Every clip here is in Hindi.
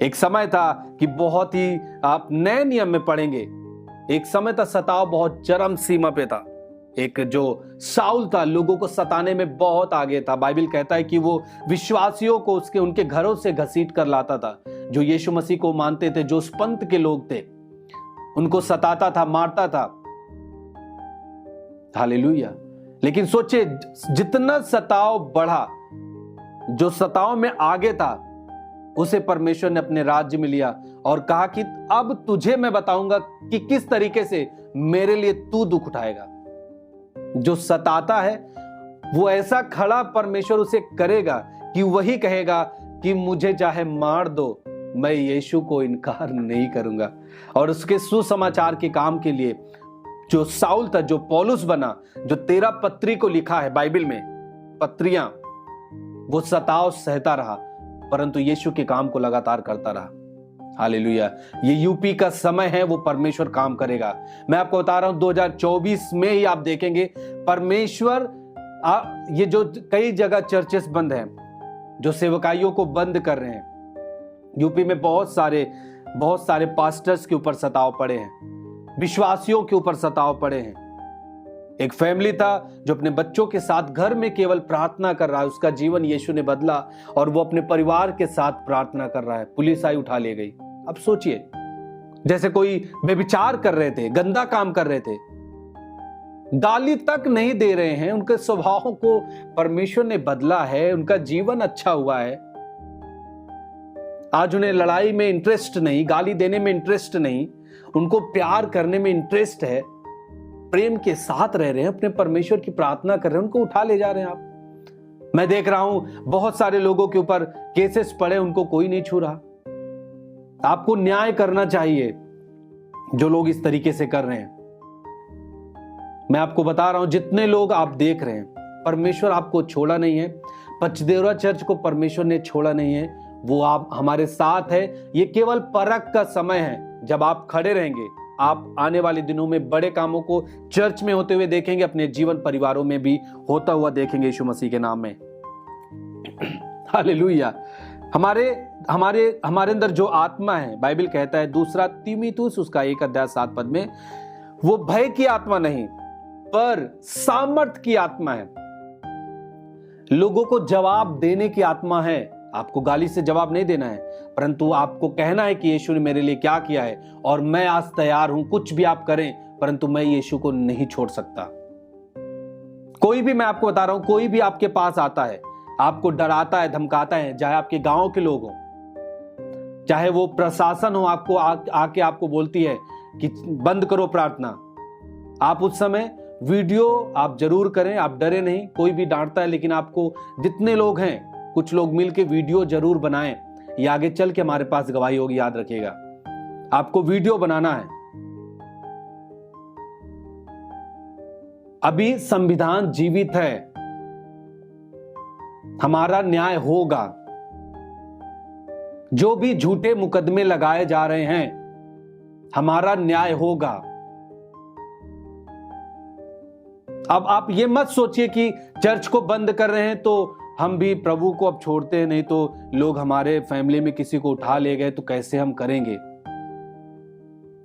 एक समय था कि बहुत ही, आप नए नियम में पढ़ेंगे, एक समय था सताव बहुत चरम सीमा पे था। एक जो शाऊल था लोगों को सताने में बहुत आगे था। बाइबल कहता है कि वो विश्वासियों को उनके घरों से घसीट कर लाता था। जो यीशु मसीह को मानते थे, जो उस पंथ के लोग थे, उनको सताता था, मारता था। हालेलुया। लेकिन सोचे, जितना सताव बढ़ा, जो सताव में आगे था, उसे परमेश्वर ने अपने राज्य में लिया और कहा कि अब तुझे मैं बताऊंगा कि किस तरीके से मेरे लिए तू दुख उठाएगा। जो सताता है वो ऐसा खड़ा परमेश्वर उसे करेगा कि वही कहेगा कि मुझे चाहे मार दो, मैं यीशु को इनकार नहीं करूंगा। और उसके सुसमाचार के काम के लिए जो साउल था, जो पौलुस बना, जो 13 पत्री को लिखा है बाइबल में, पत्रियां, वो सताव सहता रहा, परंतु यीशु के काम को लगातार करता रहा। हालेलुया। ये यूपी का समय है, वो परमेश्वर काम करेगा। मैं आपको बता रहा हूं, 2024 में ही आप देखेंगे परमेश्वर, ये जो कई जगह चर्चेस बंद हैं, जो सेवकाइयों को बंद कर रहे हैं, यूपी में बहुत सारे पास्टर्स के ऊपर सताव पड़े हैं, विश्वासियों के ऊपर सताव पड़े हैं। एक फैमिली था जो अपने बच्चों के साथ घर में केवल प्रार्थना कर रहा है, उसका जीवन यीशु ने बदला और वो अपने परिवार के साथ प्रार्थना कर रहा है। पुलिस आई, उठा ले गई। अब सोचिए, जैसे कोई व्यभिचार कर रहे थे, गंदा काम कर रहे थे, गाली तक नहीं दे रहे हैं, उनके स्वभाव को परमेश्वर ने बदला है, उनका जीवन अच्छा हुआ है। आज उन्हें लड़ाई में इंटरेस्ट नहीं, गाली देने में इंटरेस्ट नहीं, उनको प्यार करने में इंटरेस्ट है, प्रेम के साथ रह रहे हैं, अपने परमेश्वर की प्रार्थना कर रहे हैं, उनको उठा ले जा रहे हैं आप। मैं देख रहा हूं बहुत सारे लोगों के ऊपर केसेस पड़े, उनको कोई नहीं छू रहा। आपको न्याय करना चाहिए जो लोग इस तरीके से कर रहे हैं। मैं आपको बता रहा हूं, जितने लोग आप देख रहे हैं, परमेश्वर आपको छोड़ा नहीं है। पचदेवरा चर्च को परमेश्वर ने छोड़ा नहीं है, वो आप हमारे साथ है। ये केवल परख का समय है, जब आप खड़े रहेंगे, आप आने वाले दिनों में बड़े कामों को चर्च में होते हुए देखेंगे, अपने जीवन परिवारों में भी होता हुआ देखेंगे, यीशु मसीह के नाम में। हालेलुया। हमारे अंदर जो आत्मा है, बाइबल कहता है 2 तीमुथियुस उसका 1:7 पद में, वो भय की आत्मा नहीं पर सामर्थ की आत्मा है, लोगों को जवाब देने की आत्मा है। आपको गाली से जवाब नहीं देना है, परंतु आपको कहना है कि यीशु ने मेरे लिए क्या किया है और मैं आज तैयार हूं, कुछ भी आप करें, परंतु मैं यीशु को नहीं छोड़ सकता। कोई भी, मैं आपको बता रहा हूं, कोई भी आपके पास आता है, आपको डराता है, धमकाता है, चाहे आपके गांव के लोग हो, चाहे वो प्रशासन हो, आपको आके आपको बोलती है कि बंद करो प्रार्थना, आप उस समय वीडियो आप जरूर करें, आप डरे नहीं। कोई भी डांटता है, लेकिन आपको, जितने लोग हैं, कुछ लोग मिलके वीडियो जरूर बनाएं, ये आगे चल के हमारे पास गवाही होगी, याद रखिएगा। आपको वीडियो बनाना है। अभी संविधान जीवित है, हमारा न्याय होगा। जो भी झूठे मुकदमे लगाए जा रहे हैं, हमारा न्याय होगा। अब आप ये मत सोचिए कि चर्च को बंद कर रहे हैं तो हम भी प्रभु को अब छोड़ते हैं, नहीं तो लोग हमारे फैमिली में किसी को उठा ले गए तो कैसे हम करेंगे।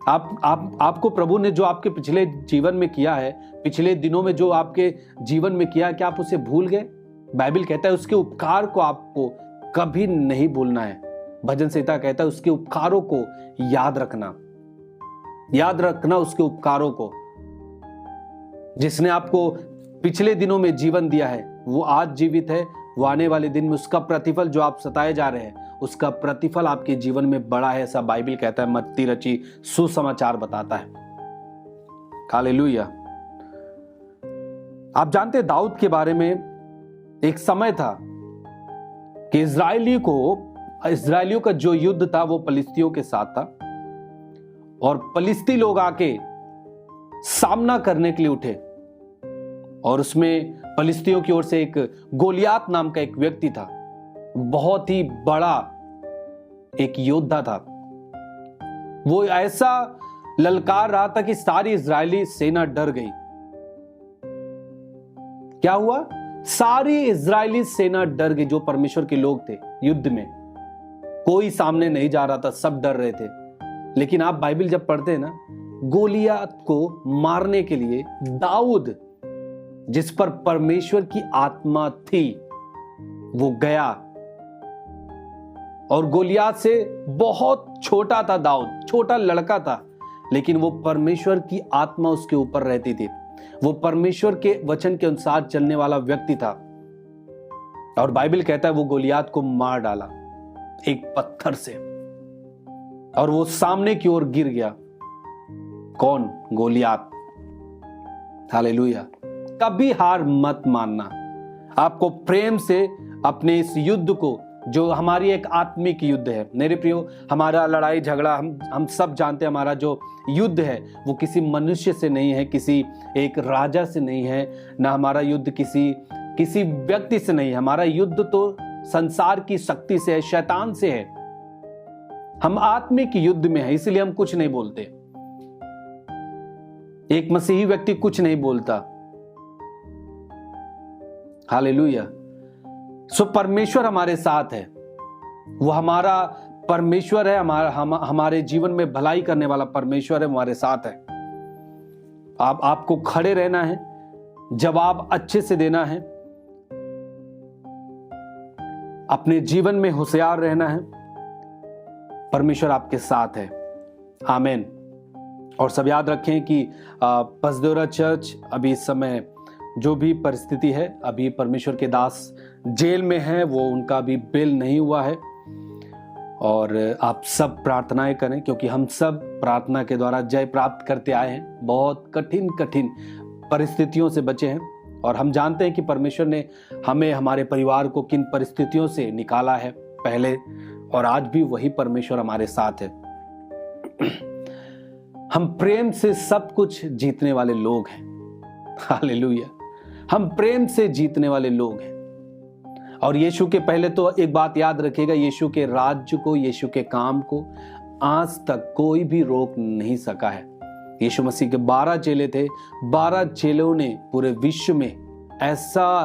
आपको प्रभु ने जो आपके पिछले जीवन में किया है, पिछले दिनों में जो आपके जीवन में किया है, क्या आप उसे भूल गए? बाइबल कहता है उसके उपकार को आपको कभी नहीं भूलना है। भजन संहिता कहता है उसके उपकारों को याद रखना उसके उपकारों को। जिसने आपको पिछले दिनों में जीवन दिया है, वो आज जीवित है, वो आने वाले दिन में उसका प्रतिफल, जो आप सताए जा रहे हैं, उसका प्रतिफल आपके जीवन में बड़ा है, ऐसा बाइबल कहता है, मत्ती रची सुसमाचार बताता है। हालेलुया। आप जानते हैं दाऊद के बारे में, एक समय था कि इजरायलियों का जो युद्ध था वो फलिस्तियों के साथ था, और फलिस्ती लोग आके सामना करने के लिए उठे, और उसमें फलिस्तियों की ओर से एक गोलियात नाम का एक व्यक्ति था, बहुत ही बड़ा एक योद्धा था। वो ऐसा ललकार रहा था कि सारी इजरायली सेना डर गई। क्या हुआ? सारी इजरायली सेना डर गई, जो परमेश्वर के लोग थे युद्ध में। कोई सामने नहीं जा रहा था, सब डर रहे थे। लेकिन आप बाइबल जब पढ़ते हैं ना, गोलियत को मारने के लिए दाऊद, जिस पर परमेश्वर की आत्मा थी, वो गया। और गोलियत से बहुत छोटा था दाऊद, छोटा लड़का था, लेकिन वो परमेश्वर की आत्मा उसके ऊपर रहती थी। वो परमेश्वर के वचन के अनुसार चलने वाला व्यक्ति था। और बाइबल कहता है वो गोलियत को मार डाला एक पत्थर से, और वो सामने की ओर गिर गया। कौन? गोलियत। हालेलुया। कभी हार मत मानना। आपको प्रेम से अपने इस युद्ध को, जो हमारी एक आत्मिक युद्ध है मेरे प्रियो, हमारा लड़ाई झगड़ा हम सब जानते हैं, हमारा जो युद्ध है वो किसी मनुष्य से नहीं है, किसी एक राजा से नहीं है, ना हमारा युद्ध किसी व्यक्ति से नहीं है। हमारा युद्ध तो संसार की शक्ति से है, शैतान से है। हम आत्मिक युद्ध में है, इसलिए हम कुछ नहीं बोलते। एक मसीही व्यक्ति कुछ नहीं बोलता। हालेलुया। सो परमेश्वर हमारे साथ है, वो हमारा परमेश्वर है, हमारे जीवन में भलाई करने वाला परमेश्वर है, हमारे साथ है। आपको खड़े रहना है, जवाब अच्छे से देना है, अपने जीवन में होशियार रहना है। परमेश्वर आपके साथ है। आमीन। और सब याद रखें कि पसदेवरा चर्च अभी इस समय जो भी परिस्थिति है, अभी परमेश्वर के दास जेल में हैं, वो उनका अभी बेल नहीं हुआ है। और आप सब प्रार्थनाएं करें, क्योंकि हम सब प्रार्थना के द्वारा जय प्राप्त करते आए हैं। बहुत कठिन परिस्थितियों से बचे हैं, और हम जानते हैं कि परमेश्वर ने हमें, हमारे परिवार को किन परिस्थितियों से निकाला है पहले, और आज भी वही परमेश्वर हमारे साथ है। हम प्रेम से सब कुछ जीतने वाले लोग हैं। हालेलुया। हम प्रेम से जीतने वाले लोग हैं। और यीशु के, पहले तो एक बात याद रखिएगा, यीशु के राज्य को, यीशु के काम को आज तक कोई भी रोक नहीं सका है। यीशु मसीह के 12 चेले थे, 12 चेलों ने पूरे विश्व में ऐसा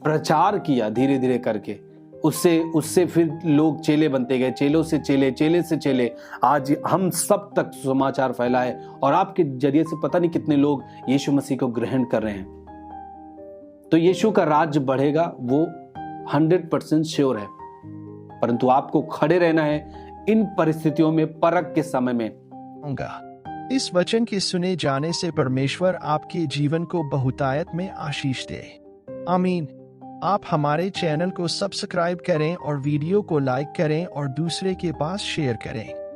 प्रचार किया धीरे धीरे करके, उससे फिर लोग चेले बनते गए, चेलों से चेले, चेले से चेले, आज हम सब तक समाचार फैला है। और आपके जरिए से पता नहीं कितने लोग यीशु मसीह को ग्रहण कर रहे हैं। तो यीशु का राज्य बढ़ेगा, वो 100% श्योर है। परंतु आपको खड़े रहना है इन परिस्थितियों में, परख के समय में। इस वचन के सुने जाने से परमेश्वर आपके जीवन को बहुतायत में आशीष दे। आमीन। आप हमारे चैनल को सब्सक्राइब करें और वीडियो को लाइक करें और दूसरे के पास शेयर करें।